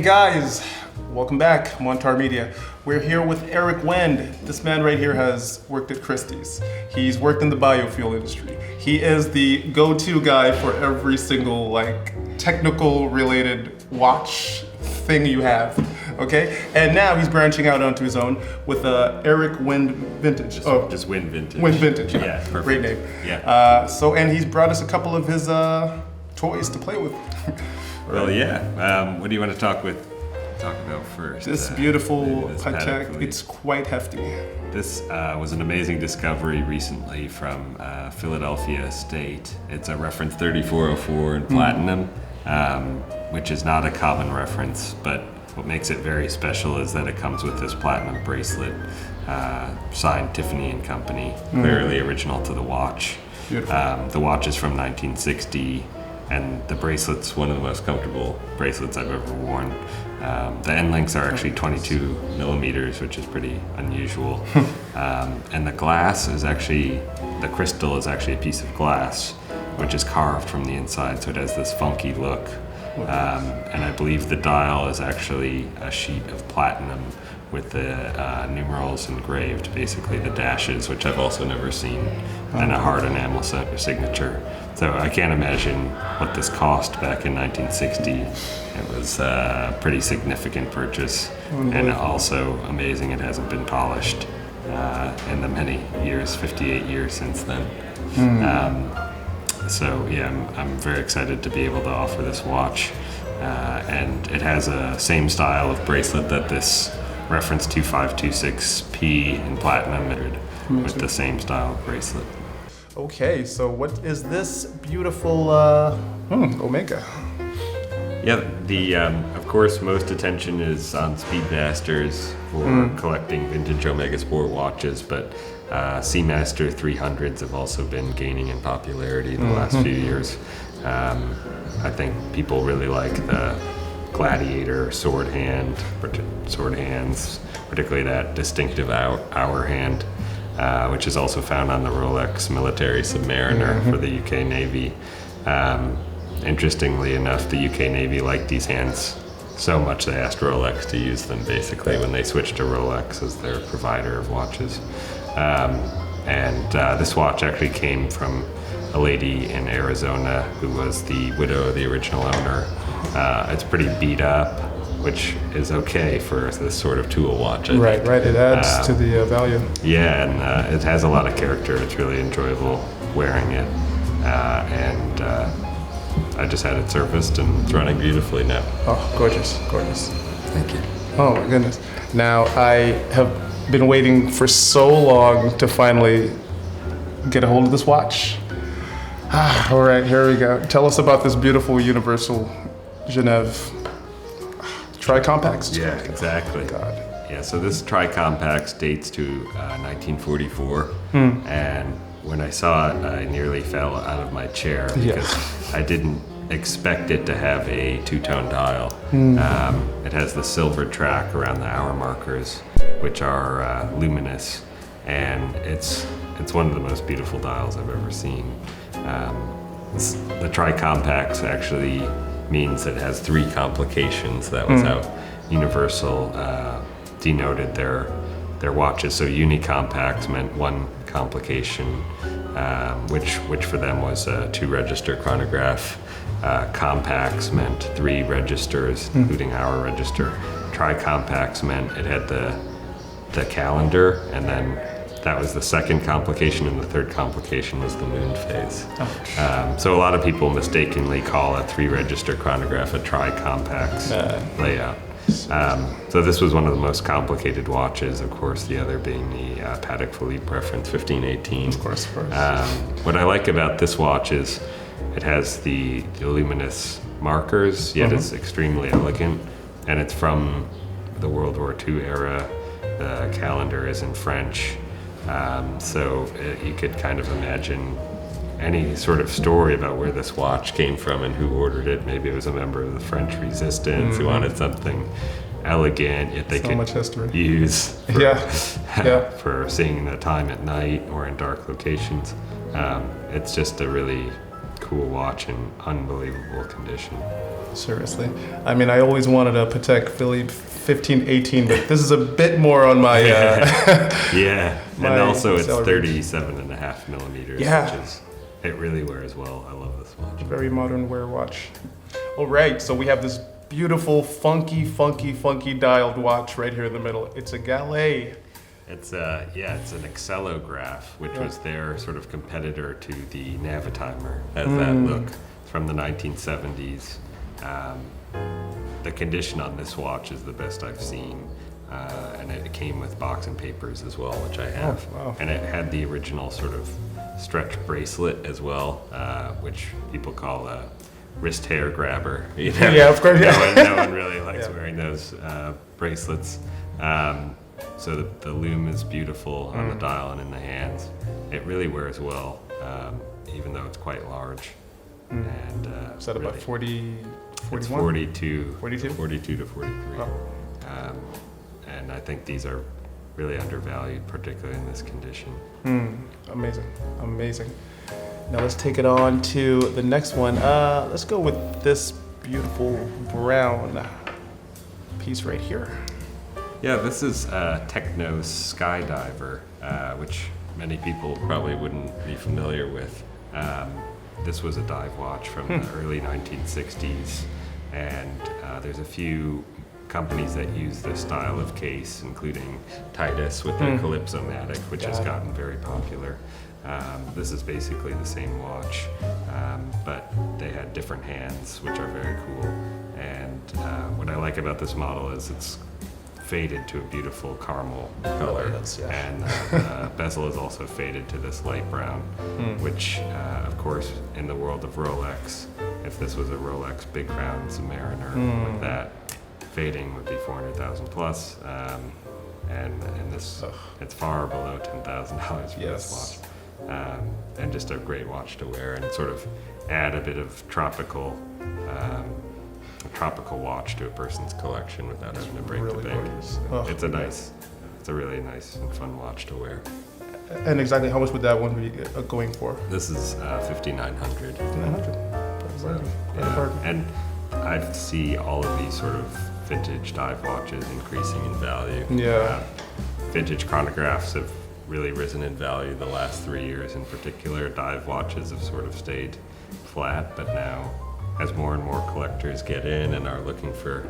guys, welcome back, Montarr Media. We're here with Eric Wend. This man right here has worked at Christie's. He's worked in the biofuel industry. He is the go-to guy for every single technical related watch thing you have, okay? And now he's branching out onto his own with Eric Wend Vintage. Just Wend Vintage. Wend Vintage, yeah, perfect. Great name. Yeah. And he's brought us a couple of his toys to play with. Well, yeah. What do you want to talk about first? This beautiful this Patek, it's quite hefty. This was an amazing discovery recently from Philadelphia State. It's a reference 3404 in platinum, which is not a common reference, but what makes it very special is that it comes with this platinum bracelet, signed Tiffany and Company, clearly original to the watch. Beautiful. The watch is from 1960. And the bracelet's one of the most comfortable bracelets I've ever worn. The end links are actually 22 millimeters, which is pretty unusual. And the glass is the crystal is actually a piece of glass, which is carved from the inside, so it has this funky look. And I believe the dial is actually a sheet of platinum with the numerals engraved, basically the dashes, which I've also never seen, and a hard enamel signature. So I can't imagine what this cost back in 1960. It was a pretty significant purchase, and also amazing it hasn't been polished in the many years, 58 years since then. So yeah, I'm very excited to be able to offer this watch. And it has a same style of bracelet that this reference 2526P in platinum with the same style of bracelet. Okay, so what is this beautiful Omega? Yeah, of course, most attention is on Speedmasters for collecting vintage Omega Sport watches, but Seamaster 300s have also been gaining in popularity in the last few years. I think people really like the Gladiator sword hands, particularly that distinctive hour hand, which is also found on the Rolex Military Submariner for the UK Navy. Interestingly enough, the UK Navy liked these hands so much they asked Rolex to use them basically when they switched to Rolex as their provider of watches. This watch actually came from a lady in Arizona who was the widow of the original owner. It's pretty beat up, which is okay for this sort of tool watch. Right. It adds to the value. Yeah, and it has a lot of character. It's really enjoyable wearing it. I just had it serviced and it's running beautifully now. Oh, gorgeous. Thank you. Oh my goodness. Now, I have been waiting for so long to finally get a hold of this watch. All right, here we go. Tell us about this beautiful Universal Geneve Tri-Compax. Yeah, exactly. God. Yeah, so this Tri-Compax dates to 1944, and when I saw it, I nearly fell out of my chair because I didn't expect it to have a two-tone dial. It has the silver track around the hour markers, which are luminous, and it's one of the most beautiful dials I've ever seen. The Tri-Compax actually means it has 3 complications. That was how Universal denoted their watches. So Unicompax meant 1 complication, which for them was a 2-register chronograph. Compax meant 3 registers, including hour register. Tri-Compax meant it had the calendar, and then that was the 2nd complication, and the 3rd complication was the moon phase. So a lot of people mistakenly call a 3-register chronograph a Tri-Compax layout. So this was one of the most complicated watches, of course, the other being the Patek Philippe reference 1518. Of course. What I like about this watch is it has the luminous markers, yet it's extremely elegant, and it's from the World War II era. The calendar is in French. So you could kind of imagine any sort of story about where this watch came from and who ordered it. Maybe it was a member of the French Resistance who wanted something elegant, yet they could use for seeing the time at night or in dark locations. It's just a really cool cool watch in unbelievable condition. Seriously. I mean, I always wanted a Patek Philippe 1518, but this is a bit more on my... Yeah, my and also it's salary. 37.5 millimeters, Yeah. which is, it really wears well. I love this watch. Very modern wear watch. All right, so we have this beautiful, funky dialed watch right here in the middle. It's a Gallet. It's it's an accelegraph, which was their sort of competitor to the Navitimer. Has that look. It's from the 1970s. The condition on this watch is the best I've seen, and it came with box and papers as well, which I have. Oh, wow. And it had the original sort of stretch bracelet as well, which people call a wrist hair grabber. You know? Yeah, of course. Yeah. No one really likes wearing those bracelets. So the lume is beautiful on the dial and in the hands. It really wears well, even though it's quite large. And Is that about really, 40, it's 41? 42, 42? 42 to 43. Oh. And I think these are really undervalued, particularly in this condition. Amazing. Now let's take it on to the next one. Let's go with this beautiful brown piece right here. Yeah, this is Technos Skydiver, which many people probably wouldn't be familiar with. This was a dive watch from the early 1960s, and there's a few companies that use this style of case, including Titus with their Calypso-matic, which has gotten very popular. This is basically the same watch, but they had different hands, which are very cool. And what I like about this model is it's faded to a beautiful caramel color, and the bezel is also faded to this light brown, which of course in the world of Rolex, if this was a Rolex Big Crown Submariner with that fading would be 400,000 plus, and this it's far below $10,000 for this watch, and just a great watch to wear and sort of add a bit of tropical watch to a person's collection without having to break really the bank. gorgeous. It's a really nice and fun watch to wear. And exactly how much would that one be going for? This is 5,900. 900. And I see all of these sort of vintage dive watches increasing in value. Yeah. Vintage chronographs have really risen in value the last 3 years in particular. Dive watches have sort of stayed flat, but now as more and more collectors get in and are looking for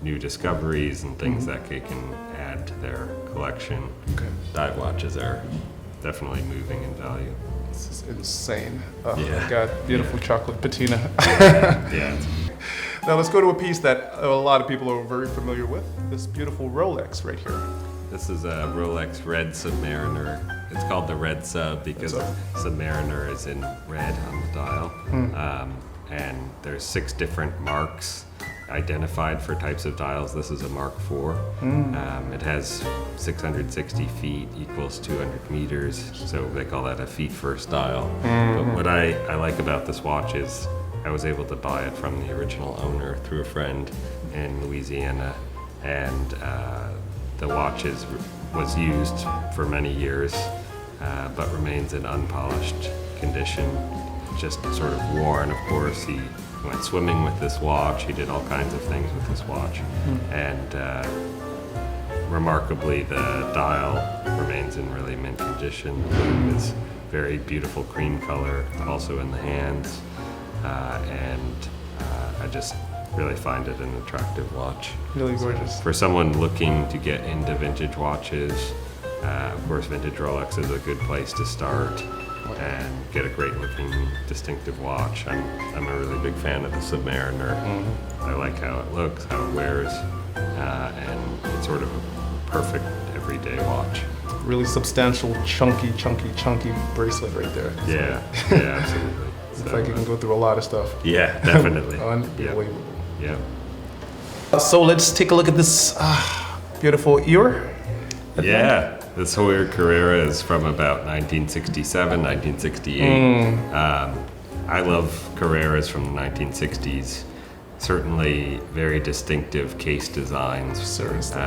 new discoveries and things that they can add to their collection, dive watches are definitely moving in value. This is insane. Oh Yeah. my God, beautiful chocolate patina. Yeah. Now let's go to a piece that a lot of people are very familiar with. This beautiful Rolex right here. This is a Rolex Red Submariner. It's called the Red Sub because Submariner is in red on the dial. And there's 6 different marks identified for types of dials. This is a Mark IV. It has 660 feet equals 200 meters, so they call that a feet first dial. But what I like about this watch is I was able to buy it from the original owner through a friend in Louisiana, and the watch was used for many years, but remains in unpolished condition. Just sort of worn, of course. He went swimming with this watch. He did all kinds of things with this watch. And remarkably, the dial remains in really mint condition. The lume is very beautiful cream color, also in the hands. And I just really find it an attractive watch. Really gorgeous. For someone looking to get into vintage watches, of course, vintage Rolex is a good place to start and get a great looking distinctive watch. I'm a really big fan of the Submariner. I like how it looks, how it wears, and it's sort of a perfect everyday watch. Really substantial, chunky bracelet right there. Yeah, absolutely. Looks like you can go through a lot of stuff. Yeah, definitely. Unbelievable. Yeah. So let's take a look at this beautiful ear. Yeah. This Heuer Carrera is from about 1967, 1968. I love Carreras from the 1960s. Certainly very distinctive case designs. Seriously.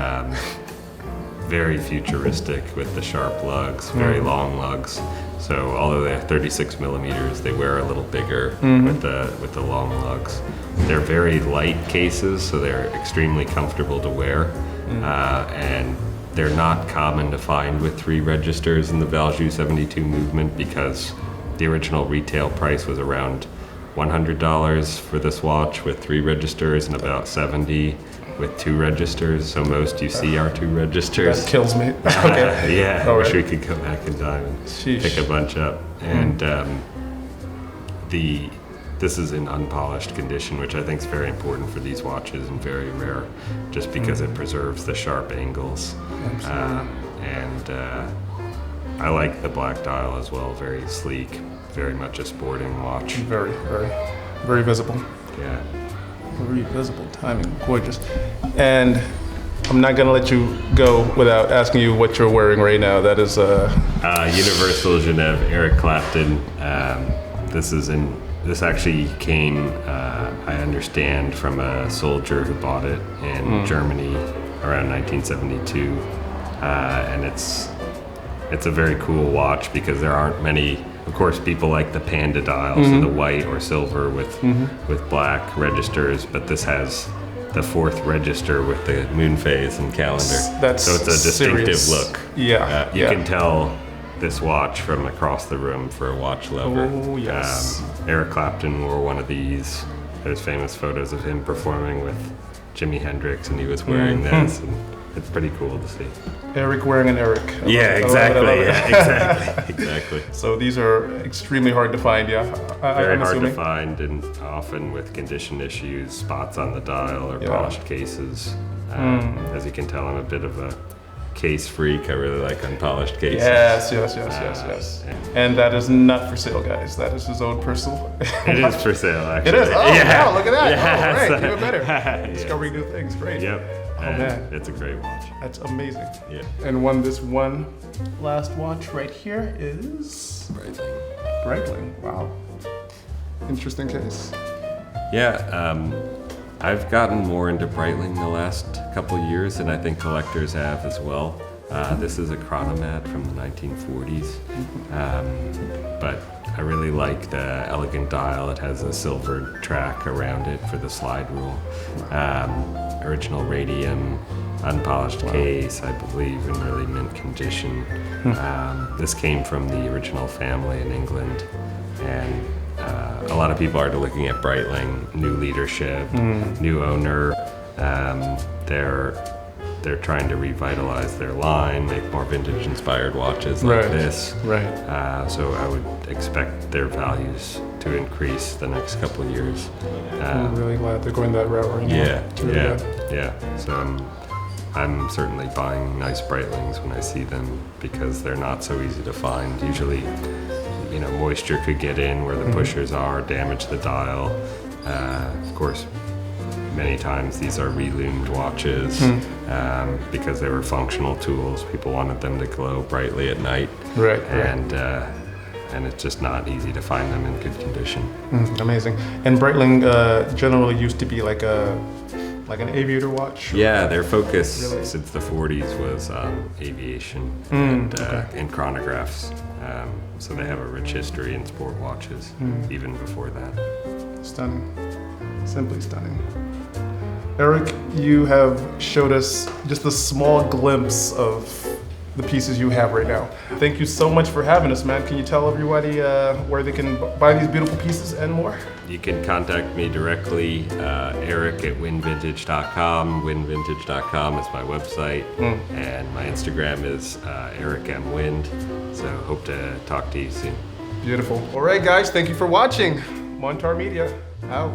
very futuristic with the sharp lugs, very long lugs. So although they're 36 millimeters, they wear a little bigger with the long lugs. They're very light cases, so they're extremely comfortable to wear, and they're not common to find with 3 registers in the Valjoux 72 movement because the original retail price was around $100 for this watch with 3 registers and about $70 with 2 registers. So most you see are 2 registers. That kills me. Okay. Yeah, I wish we could go back in time and pick a bunch up. And this is in unpolished condition, which I think is very important for these watches and very rare, just because it preserves the sharp angles. I like the black dial as well, very sleek, very much a sporting watch. Very, very, very visible. Yeah. Very visible, timing, gorgeous. And I'm not gonna let you go without asking you what you're wearing right now. That is Universal Geneve, Eric Clapton. This actually came, I understand, from a soldier who bought it in Germany around 1972, and it's a very cool watch because there aren't many. Of course, people like the panda dials, so the white or silver with black registers, but this has the 4th register with the moon phase and calendar. So it's a distinctive look. Yeah, you can tell this watch from across the room for a watch lover. Oh, yes. Eric Clapton wore one of these. There's famous photos of him performing with Jimi Hendrix, and he was wearing this. And it's pretty cool to see. Eric wearing an Eric. Exactly. So these are extremely hard to find, yeah? Very I'm hard assuming. to find, and often with condition issues, spots on the dial or polished cases. As you can tell, I'm a bit of a case freak. I really like unpolished cases. Yes. And that is not for sale, guys. That is his own personal. It is for sale, actually. It is? Oh, wow, look at that. Yeah. Oh, great, even better. Discovering new things, great. Yep. Oh, man. It's a great watch. That's amazing. Yeah. And this one last watch right here is Breitling. Wow. Interesting case. Yeah, I've gotten more into Breitling the last couple of years, and I think collectors have as well. This is a chronomat from the 1940s, but I really like the elegant dial. It has a silver track around it for the slide rule. Original radium, unpolished case, I believe, in really mint condition. This came from the original family in England, and a lot of people are looking at Breitling, new leadership, new owner. They're trying to revitalize their line, make more vintage-inspired watches like this. Right. So I would expect their values to increase the next couple of years. I'm really glad they're going that route right now. Yeah. So I'm certainly buying nice Breitlings when I see them because they're not so easy to find. Usually, moisture could get in where the pushers are, damage the dial. Of course, many times these are reloomed watches because they were functional tools. People wanted them to glow brightly at night. Right. And it's just not easy to find them in good condition. Amazing. And Breitling generally used to be like an aviator watch? Yeah, their focus since the 40s was aviation and chronographs. So they have a rich history in sport watches, even before that. Stunning. Simply stunning. Eric, you have showed us just a small glimpse of the pieces you have right now. Thank you so much for having us, man. Can you tell everybody where they can buy these beautiful pieces and more? You can contact me directly, Eric at winvintage.com. Winvintage.com is my website, and my Instagram is Eric M. Wind. So hope to talk to you soon. Beautiful. All right, guys, thank you for watching. Montarr Media, out.